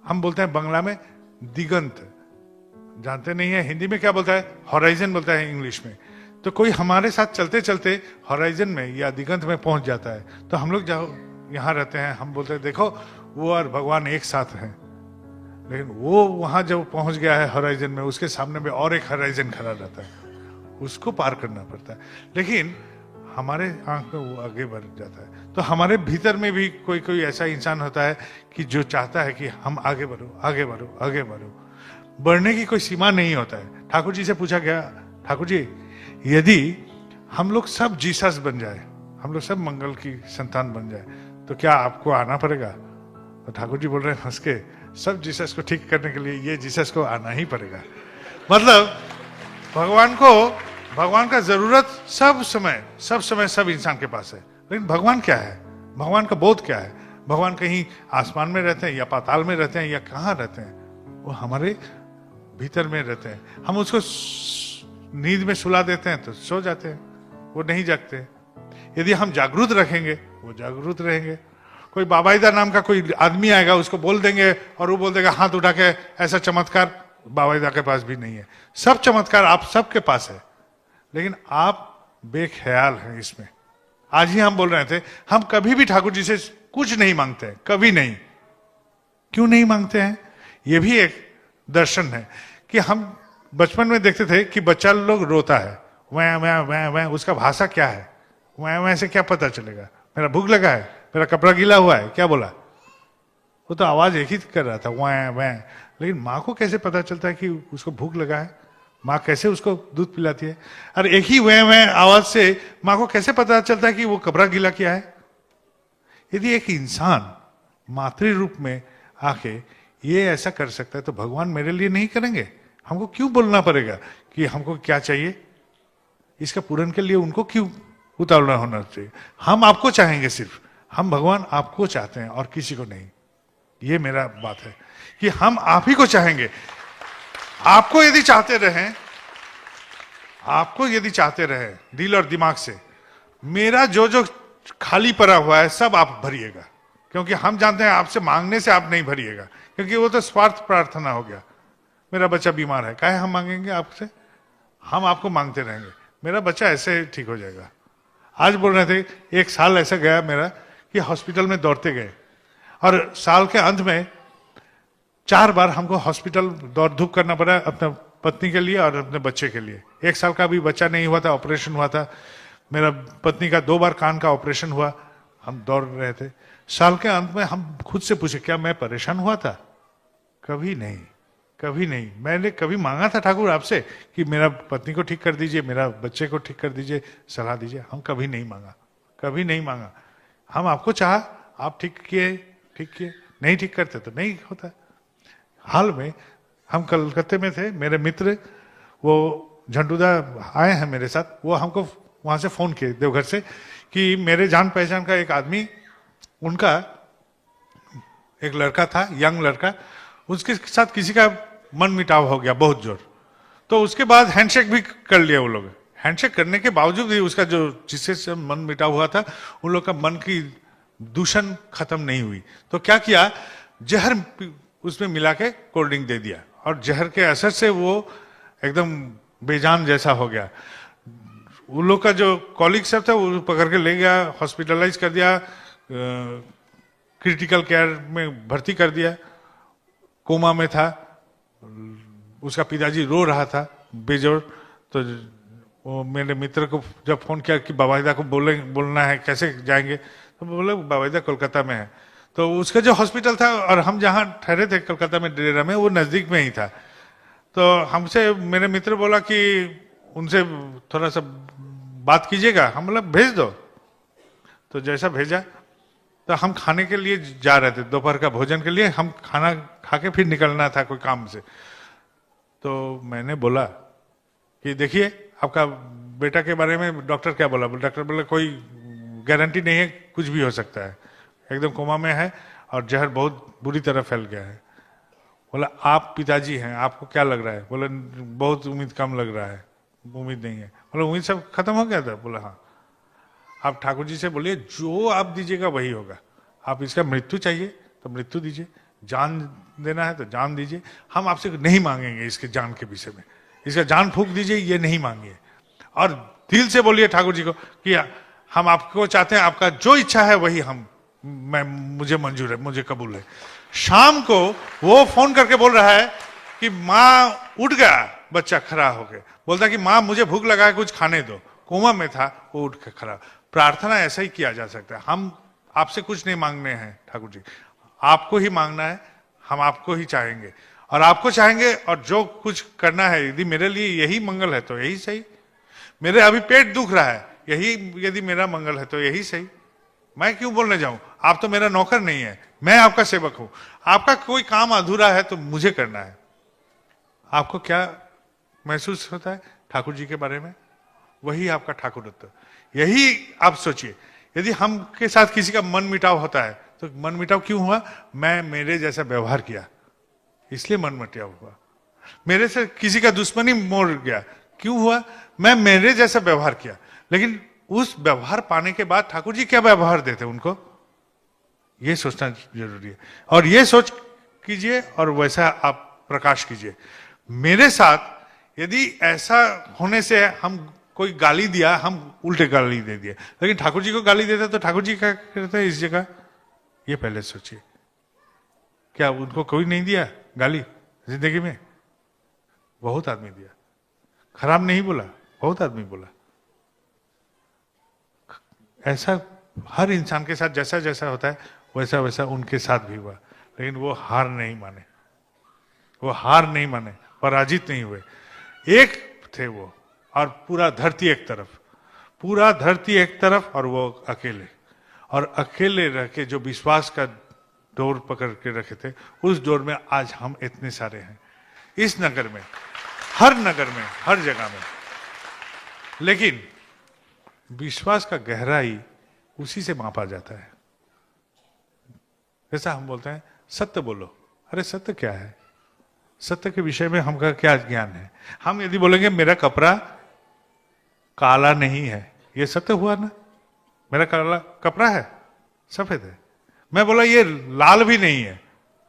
हम बोलते हैं बंगला में दिगंत, जानते नहीं है हिंदी में क्या बोलता है, हॉराइजन बोलता है इंग्लिश में। तो कोई हमारे साथ चलते चलते हॉराइजन में या दिगंत में पहुंच जाता है, तो हम लोग जहाँ यहाँ रहते हैं हम बोलते हैं देखो वो और भगवान एक साथ हैं, लेकिन वो वहां जब पहुंच गया है हॉराइजन में, उसके सामने में और एक हॉराइजन खड़ा रहता है, उसको पार करना पड़ता है। लेकिन हमारे आंख में वो आगे बढ़ जाता है। तो हमारे भीतर में भी कोई कोई ऐसा इंसान होता है कि जो चाहता है कि हम आगे बढ़ो आगे बढ़ो आगे बढ़ो। बढ़ने की कोई सीमा नहीं होता है। ठाकुर जी से पूछा गया, ठाकुर जी यदि हम लोग सब जीसस बन जाए, हम लोग सब मंगल की संतान बन जाए, तो क्या आपको आना पड़ेगा? तो ठाकुर जी बोल रहे हैं हंस के, सब जीसस को ठीक करने के लिए ये जीसस को आना ही पड़ेगा। मतलब भगवान का जरूरत सब समय सब इंसान के पास है। लेकिन भगवान क्या है, भगवान का बोध क्या है? भगवान कहीं आसमान में रहते हैं या पाताल में रहते हैं या कहाँ रहते हैं? वो हमारे भीतर में रहते हैं। हम उसको नींद में सुला देते हैं तो सो जाते हैं, वो नहीं जागते। यदि हम जागरूक रखेंगे वो जागरूक रहेंगे। कोई बाबाईदा नाम का कोई आदमी आएगा, उसको बोल देंगे और वो बोल देगा हाथ उठा के, ऐसा चमत्कार बाबाईदा के पास भी नहीं है। सब चमत्कार आप सबके पास है, लेकिन आप बेख्याल हैं इसमें। आज ही हम बोल रहे थे, हम कभी भी ठाकुर जी से कुछ नहीं मांगते हैं, कभी नहीं। क्यों नहीं मांगते हैं? ये भी एक दर्शन है कि हम बचपन में देखते थे कि बच्चा लोग रोता है, वह वह वह वह, उसका भाषा क्या है, वह वह से क्या पता चलेगा? मेरा भूख लगा है, मेरा कपड़ा गीला हुआ है, क्या बोला? वो तो आवाज एक ही कर रहा था, वह वह। लेकिन माँ को कैसे पता चलता है कि उसको भूख लगा है? माँ कैसे उसको दूध पिलाती है? अरे एक ही वह आवाज से माँ को कैसे पता चलता है कि वो कपड़ा गीला किया है? यदि एक इंसान मातृ रूप में आके ये ऐसा कर सकता है, तो भगवान मेरे लिए नहीं करेंगे? हमको क्यों बोलना पड़ेगा कि हमको क्या चाहिए? इसका पूर्ण के लिए उनको क्यों उतावला होना चाहिए? हम आपको चाहेंगे, सिर्फ हम भगवान आपको चाहते हैं और किसी को नहीं। ये मेरा बात है कि हम आप ही को चाहेंगे। आपको यदि चाहते रहे दिल और दिमाग से, मेरा जो खाली पड़ा हुआ है सब आप भरिएगा, क्योंकि हम जानते हैं आपसे मांगने से आप नहीं भरिएगा, क्योंकि वो तो स्वार्थ प्रार्थना हो गया। मेरा बच्चा बीमार है, काहे हम मांगेंगे आपसे? हम आपको मांगते रहेंगे, मेरा बच्चा ऐसे ठीक हो जाएगा। आज बोल रहे थे, एक साल ऐसा गया मेरा कि हॉस्पिटल में दौड़ते गए, और साल के अंत में 4 बार हमको हॉस्पिटल दौड़ धूप करना पड़ा, अपने पत्नी के लिए और अपने बच्चे के लिए। 1 साल का भी बच्चा नहीं हुआ था, ऑपरेशन हुआ था। मेरा पत्नी का 2 बार कान का ऑपरेशन हुआ। हम दौड़ रहे थे। साल के अंत में हम खुद से पूछे, क्या मैं परेशान हुआ था? कभी नहीं, कभी नहीं। मैंने कभी मांगा था ठाकुर आपसे कि मेरा पत्नी को ठीक कर दीजिए, मेरा बच्चे को ठीक कर दीजिए, सलाह दीजिए? हम कभी नहीं मांगा, कभी नहीं मांगा। हम आपको चाहा, आप ठीक किए, नहीं ठीक करते तो नहीं होता। हाल में हम कलकत्ते में थे, मेरे मित्र वो झंडूदा आए हैं मेरे साथ, वो हमको वहां से फोन किए देवघर से कि मेरे जान पहचान का एक आदमी, उनका एक लड़का था, यंग लड़का, उसके साथ किसी का मन मिटाव हो गया बहुत जोर। तो उसके बाद हैंडशेक भी कर लिया वो लोग। हैंडशेक करने के बावजूद भी उसका जो जिससे मन मिटाव हुआ था, उन लोग का मन की दूषण खत्म नहीं हुई। तो क्या किया, जहर उसमें मिला के कोल्ड ड्रिंक दे दिया, और जहर के असर से वो एकदम बेजान जैसा हो गया। उन लोग का जो कॉलीग सब था वो पकड़ के ले गया, हॉस्पिटलाइज कर दिया, क्रिटिकल केयर में भर्ती कर दिया, कोमा में था। उसका पिताजी रो रहा था बेजोर। तो वो मेरे मित्र को जब फोन किया कि बाबाईदा को बोलना है, कैसे जाएंगे? तो बोले बाबाईदा कोलकाता में है। तो उसका जो हॉस्पिटल था और हम जहाँ ठहरे थे कोलकाता में डेरा में, वो नजदीक में ही था। तो हमसे मेरे मित्र बोला कि उनसे थोड़ा सा बात कीजिएगा। हम बोला भेज दो। तो जैसा भेजा, तो हम खाने के लिए जा रहे थे, दोपहर का भोजन के लिए। हम खाना खा के फिर निकलना था कोई काम से। तो मैंने बोला कि देखिए, आपका बेटा के बारे में डॉक्टर क्या बोला? डॉक्टर बोला कोई गारंटी नहीं है, कुछ भी हो सकता है, एकदम कोमा में है और जहर बहुत बुरी तरह फैल गया है। बोला आप पिताजी हैं, आपको क्या लग रहा है? बोला बहुत उम्मीद कम लग रहा है, उम्मीद नहीं है। बोला उम्मीद सब खत्म हो गया था? बोला हाँ। आप ठाकुर जी से बोलिए जो आप दीजिएगा वही होगा। आप इसका मृत्यु चाहिए तो मृत्यु दीजिए, जान देना है तो जान दीजिए, हम आपसे नहीं मांगेंगे इसके जान के विषय में, इसका जान फूंक दीजिए, ये नहीं मांगिए। और दिल से बोलिए ठाकुर जी को कि हम आपको चाहते हैं, आपका जो इच्छा है वही मुझे मंजूर है, मुझे कबूल है। शाम को वो फोन करके बोल रहा है कि माँ उठ गया, बच्चा खड़ा होके बोलता कि माँ मुझे भूख लगा है, कुछ खाने दो। कोमा में था, वो उठ के खड़ा। प्रार्थना ऐसा ही किया जा सकता है। हम आपसे कुछ नहीं मांगने हैं ठाकुर जी, आपको ही मांगना है, हम आपको ही चाहेंगे और आपको चाहेंगे, और जो कुछ करना है, यदि मेरे लिए यही मंगल है तो यही सही। मेरे अभी पेट दुख रहा है, यही यदि मेरा मंगल है तो यही सही। मैं क्यों बोलने जाऊं? आप तो मेरा नौकर नहीं है, मैं आपका सेवक हूं। आपका कोई काम अधूरा है तो मुझे करना है। आपको क्या महसूस होता है ठाकुर जी के बारे में? वही आपका ठाकुरत्व। यही आप सोचिए, यदि हम के साथ किसी का मन मिटाव होता है तो मन मिटाव क्यों हुआ? मैं मेरे जैसा व्यवहार किया, इसलिए मन मिटाव हुआ। मेरे से किसी का दुश्मनी मोड़ गया, क्यों हुआ? मैं मेरे जैसा व्यवहार किया। लेकिन उस व्यवहार पाने के बाद ठाकुर जी क्या व्यवहार देते उनको, ये सोचना जरूरी है। और ये सोच कीजिए और वैसा आप प्रकाश कीजिए। मेरे साथ यदि ऐसा होने से हम कोई गाली दिया, हम उल्टे गाली दे दिए, लेकिन ठाकुर जी को गाली देते तो ठाकुर जी क्या करते इस जगह? ये पहले सोचिए। क्या उनको कोई नहीं दिया गाली जिंदगी में? बहुत आदमी दिया। खराब नहीं बोला, बहुत आदमी बोला। ऐसा हर इंसान के साथ जैसा जैसा होता है वैसा वैसा उनके साथ भी हुआ, लेकिन वो हार नहीं माने, वो हार नहीं माने, पराजित नहीं हुए। एक थे वो, और पूरा धरती एक तरफ, पूरा धरती एक तरफ, और वो अकेले। और अकेले रह के जो विश्वास का डोर पकड़ के रखे थे, उस डोर में आज हम इतने सारे हैं इस नगर में, हर नगर में, हर जगह में। लेकिन विश्वास का गहराई उसी से मापा जाता है। जैसा हम बोलते हैं सत्य बोलो, अरे सत्य क्या है? सत्य के विषय में हमका क्या ज्ञान है? हम यदि बोलेंगे मेरा कपड़ा काला नहीं है, ये सत्य हुआ ना? मेरा काला कपड़ा है, सफेद है। मैं बोला ये लाल भी नहीं है,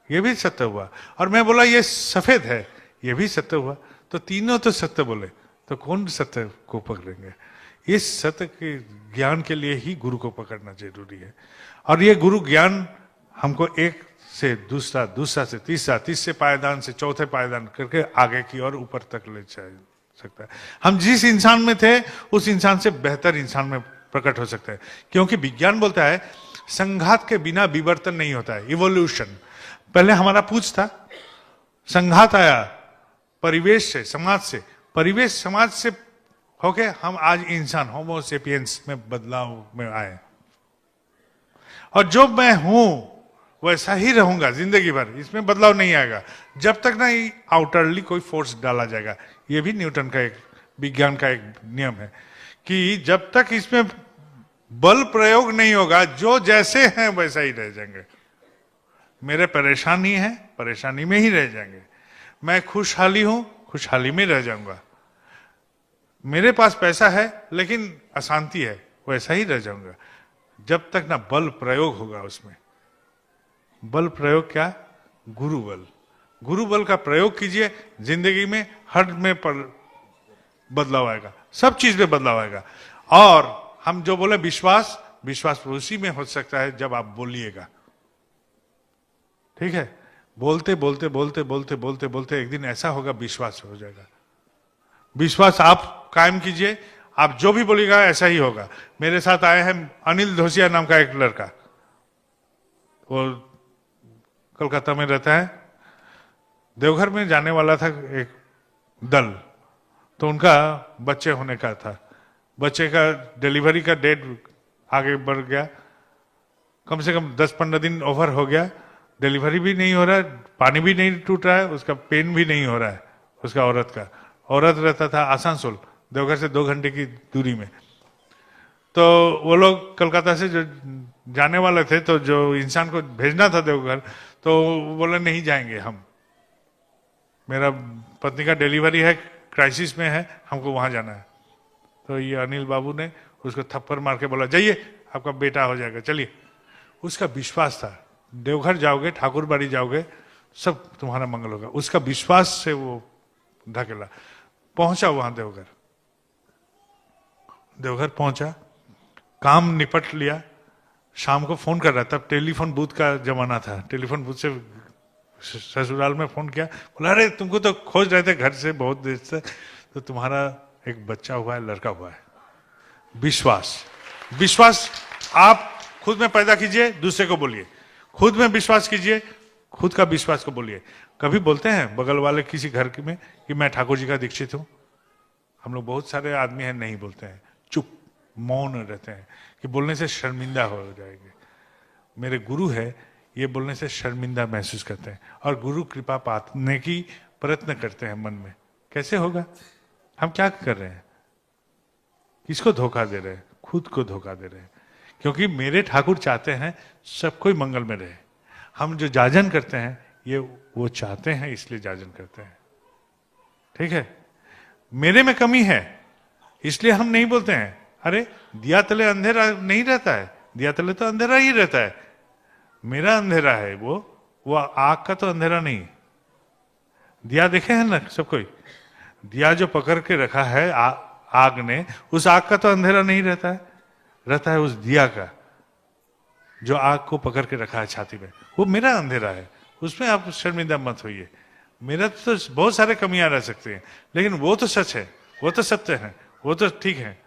ये भी सत्य हुआ। और मैं बोला ये सफेद है, ये भी सत्य हुआ। तो तीनों तो सत्य बोले, तो कौन सत्य को पकड़ेंगे? इस सत्य के ज्ञान के लिए ही गुरु को पकड़ना जरूरी है। और ये गुरु ज्ञान हमको एक से दूसरा, दूसरा से तीसरा, तीसरे पायदान से चौथे पायदान करके आगे की और ऊपर तक ले जा सकता है। हम जिस इंसान में थे उस इंसान से बेहतर इंसान में प्रकट हो सकता है। क्योंकि विज्ञान बोलता है संघात के बिना विवर्तन नहीं होता है, इवोल्यूशन। पहले हमारा पूछ था, संघात आया परिवेश से, समाज से, परिवेश समाज से होके हम आज इंसान होमो सेपियंस में बदलाव में आए। और जो मैं हूं वैसा ही रहूंगा जिंदगी भर, इसमें बदलाव नहीं आएगा जब तक ना आउटरली कोई फोर्स डाला जाएगा। ये भी न्यूटन का एक विज्ञान का एक नियम है कि जब तक इसमें बल प्रयोग नहीं होगा, जो जैसे हैं वैसा ही रह जाएंगे। मेरे परेशानी है, परेशानी में ही रह जाएंगे। मैं खुशहाली हूं, खुशहाली में रह जाऊंगा। मेरे पास पैसा है लेकिन अशांति है, वैसा ही रह जाऊंगा जब तक ना बल प्रयोग होगा उसमें। बल प्रयोग क्या? गुरु बल। गुरु बल का प्रयोग कीजिए जिंदगी में, हर में पर बदलाव आएगा, सब चीज में बदलाव आएगा। और हम जो बोले विश्वास, विश्वास उसी में हो सकता है जब आप बोलिएगा। ठीक है? बोलते बोलते बोलते बोलते बोलते बोलते एक दिन ऐसा होगा विश्वास हो जाएगा। विश्वास आप कायम कीजिए, आप जो भी बोलिएगा ऐसा ही होगा। मेरे साथ आए हैं अनिल धोसिया नाम का एक लड़का, वो कोलकाता में रहता है। देवघर में जाने वाला था एक दल, तो उनका बच्चे होने का था। बच्चे का डिलीवरी का डेट आगे बढ़ गया, कम से कम 10-15 दिन ओवर हो गया। डिलीवरी भी नहीं हो रहा है, पानी भी नहीं टूट रहा है, उसका पेन भी नहीं हो रहा है उसका औरत का। औरत रहता था आसनसोल, देवघर से 2 घंटे की दूरी में। तो वो लोग कलकत्ता से जो जाने वाले थे, तो जो इंसान को भेजना था देवघर, तो बोले नहीं जाएंगे हम, मेरा पत्नी का डिलीवरी है, क्राइसिस में है, हमको वहां जाना है। तो ये अनिल बाबू ने उसको थप्पड़ मार के बोला जाइए आपका बेटा हो जाएगा, चलिए। उसका विश्वास था देवघर जाओगे, ठाकुर बाड़ी जाओगे, सब तुम्हारा मंगल होगा। उसका विश्वास से वो ढकेला। पहुंचा वहां देवघर, देवघर पहुंचा, काम निपट लिया, शाम को फोन कर रहा, तब टेलीफोन बूथ का जमाना था, टेलीफोन बूथ से ससुराल में फोन किया, बोला अरे तुमको तो खोज रहे थे घर से बहुत देर से, तो तुम्हारा एक बच्चा हुआ है, लड़का हुआ है। विश्वास, विश्वास आप खुद में पैदा कीजिए, दूसरे को बोलिए। खुद में विश्वास कीजिए, खुद का विश्वास को बोलिए। कभी बोलते हैं बगल वाले किसी घर में कि मैं ठाकुर जी का दीक्षित हूं? हम लोग बहुत सारे आदमी हैं नहीं बोलते हैं, चुप मौन रहते हैं कि बोलने से शर्मिंदा हो जाएंगे। मेरे गुरु है, ये बोलने से शर्मिंदा महसूस करते हैं और गुरु कृपा पाने की प्रयत्न करते हैं मन में। कैसे होगा? हम क्या कर रहे हैं? किसको धोखा दे रहे हैं? खुद को धोखा दे रहे हैं। क्योंकि मेरे ठाकुर चाहते हैं सब कोई मंगल में रहे। हम जो जाजन करते हैं ये वो चाहते हैं, इसलिए जाजन करते हैं। ठीक है? मेरे में कमी है इसलिए हम नहीं बोलते हैं अरे दिया तले अंधेरा नहीं रहता है, दिया तले तो अंधेरा ही रहता है। मेरा अंधेरा है वो आग का तो अंधेरा नहीं। दिया देखे हैं ना सब कोई, दिया जो पकड़ के रखा है आग ने, उस आग का तो अंधेरा नहीं रहता है, रहता है उस दिया का जो आग को पकड़ के रखा है छाती में। वो मेरा अंधेरा है, उसमें आप शर्मिंदा मत होइए। मेरा तो बहुत सारे कमियां रह सकती हैं, लेकिन वो तो सच है, वो तो सत्य है, वो तो ठीक है,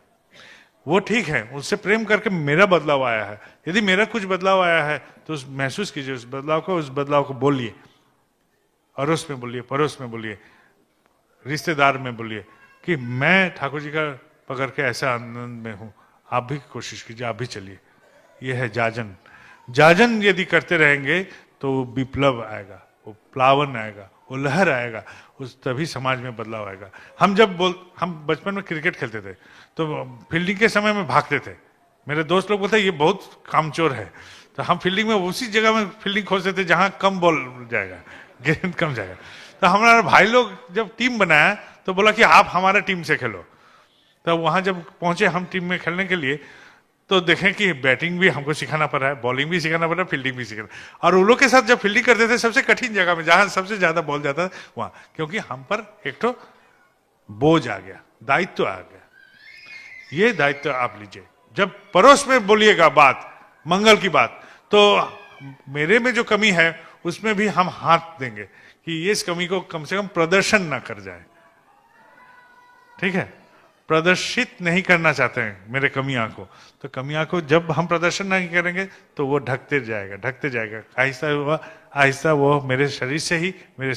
वो ठीक है। उससे प्रेम करके मेरा बदलाव आया है। यदि मेरा कुछ बदलाव आया है तो उस महसूस कीजिए उस बदलाव को बोलिए, अड़ोस में बोलिए, पड़ोस में बोलिए, रिश्तेदार में बोलिए कि मैं ठाकुर जी का पकड़ के ऐसा आनंद में हूं। आप भी कोशिश कीजिए, आप भी चलिए। यह है जाजन। जाजन यदि करते रहेंगे तो विप्लव आएगा, वो प्लावन आएगा, वो लहर आएगा, उस तभी समाज में बदलाव आएगा। हम बचपन में क्रिकेट खेलते थे तो फील्डिंग के समय में भागते थे। मेरे दोस्त लोग बोलते ये बहुत कामचोर है, तो हम फील्डिंग में उसी जगह में फील्डिंग खोजते थे जहां कम बॉल जाएगा, गेंद कम जाएगा। तो हमारा भाई लोग जब टीम बनाया तो बोला कि आप हमारे टीम से खेलो। तो वहां जब पहुंचे हम टीम में खेलने के लिए तो देखें कि बैटिंग भी हमको सिखाना पड़ रहा है, बॉलिंग भी सिखाना पड़ रहा है, फील्डिंग भी सिखाना। और उन लोग के साथ जब फील्डिंग करते थे सबसे कठिन जगह में जहां सबसे ज्यादा बॉल जाता था वहां, क्योंकि हम पर एक तो बोझ आ गया, दायित्व आ गया। ये दायित्व आप लीजिए। जब पड़ोस में बोलिएगा बात, मंगल की बात, तो मेरे में जो कमी है उसमें भी हम हाथ देंगे कि ये इस कमी को कम से कम प्रदर्शन ना कर जाए। ठीक है? प्रदर्शित नहीं करना चाहते हैं मेरे कमियां को, तो कमियां को जब हम प्रदर्शन नहीं करेंगे तो वो ढकते जाएगा। आहिस्ता वो मेरे शरीर से ही, मेरे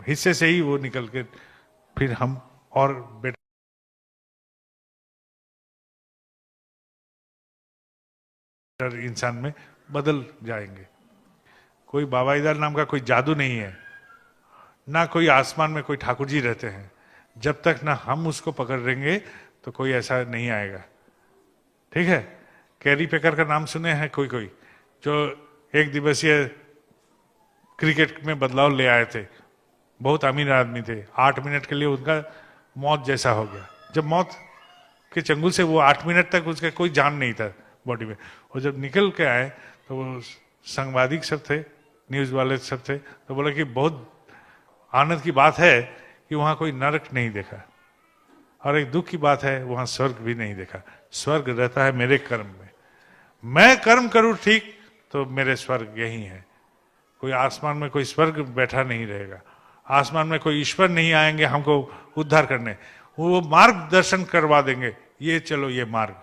हिस्से से ही वो निकल के फिर हम और बेटर इंसान में बदल जाएंगे। कोई बाबाईदार नाम का कोई जादू नहीं है, ना कोई आसमान में कोई ठाकुर जी रहते हैं। जब तक ना हम उसको पकड़ लेंगे तो कोई ऐसा नहीं आएगा। ठीक है? कैरी पेकर का नाम सुने हैं कोई जो एक दिवसीय क्रिकेट में बदलाव ले आए थे। बहुत अमीर आदमी थे, 8 मिनट के लिए उनका मौत जैसा हो गया। जब मौत के चंगुल से वो 8 मिनट तक उसका कोई जान नहीं था बॉडी में, और जब निकल के आए तो वो सांबादिक सब थे, न्यूज वाले सब थे, तो बोला कि बहुत आनंद की बात है कि वहां कोई नरक नहीं देखा, और एक दुख की बात है वहां स्वर्ग भी नहीं देखा। स्वर्ग रहता है मेरे कर्म में। मैं कर्म करूं ठीक तो मेरे स्वर्ग यही है। कोई आसमान में कोई स्वर्ग बैठा नहीं रहेगा, आसमान में कोई ईश्वर नहीं आएंगे हमको उद्धार करने, वो मार्गदर्शन करवा देंगे, ये चलो ये मार्ग।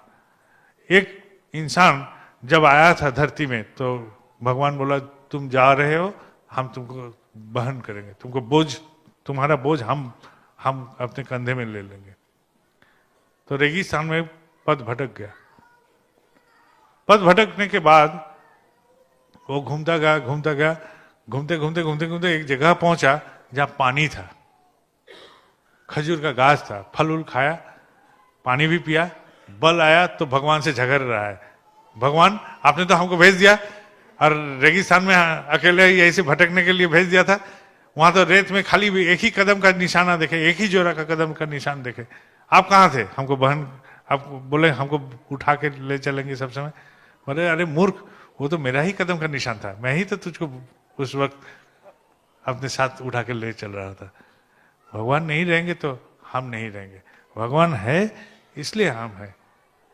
एक इंसान जब आया था धरती में तो भगवान बोला तुम जा रहे हो, हम तुमको वहन करेंगे, तुमको बोझ, तुम्हारा बोझ हम अपने कंधे में ले लेंगे। तो रेगिस्तान में पद भटक गया। पद भटकने के बाद वो घूमता गया, घूमते घूमते एक जगह पहुंचा जहां पानी था, खजूर का गाछ था, फल उल खाया, पानी भी पिया। बल आया तो भगवान से झगड़ रहा है, भगवान आपने तो हमको भेज दिया और रेगिस्तान में अकेले ही ऐसे भटकने के लिए भेज दिया था। वहां तो रेत में खाली भी एक ही कदम का निशाना देखे, एक ही जोरा का कदम का निशान देखे। आप कहाँ थे? हमको बहन, आप बोले हमको उठा के ले चलेंगे सब समय। बोले अरे मूर्ख, वो तो मेरा ही कदम का निशान था, मैं ही तो तुझको उस वक्त अपने साथ उठा के ले चल रहा था। भगवान नहीं रहेंगे तो हम नहीं रहेंगे, भगवान है इसलिए हम हैं।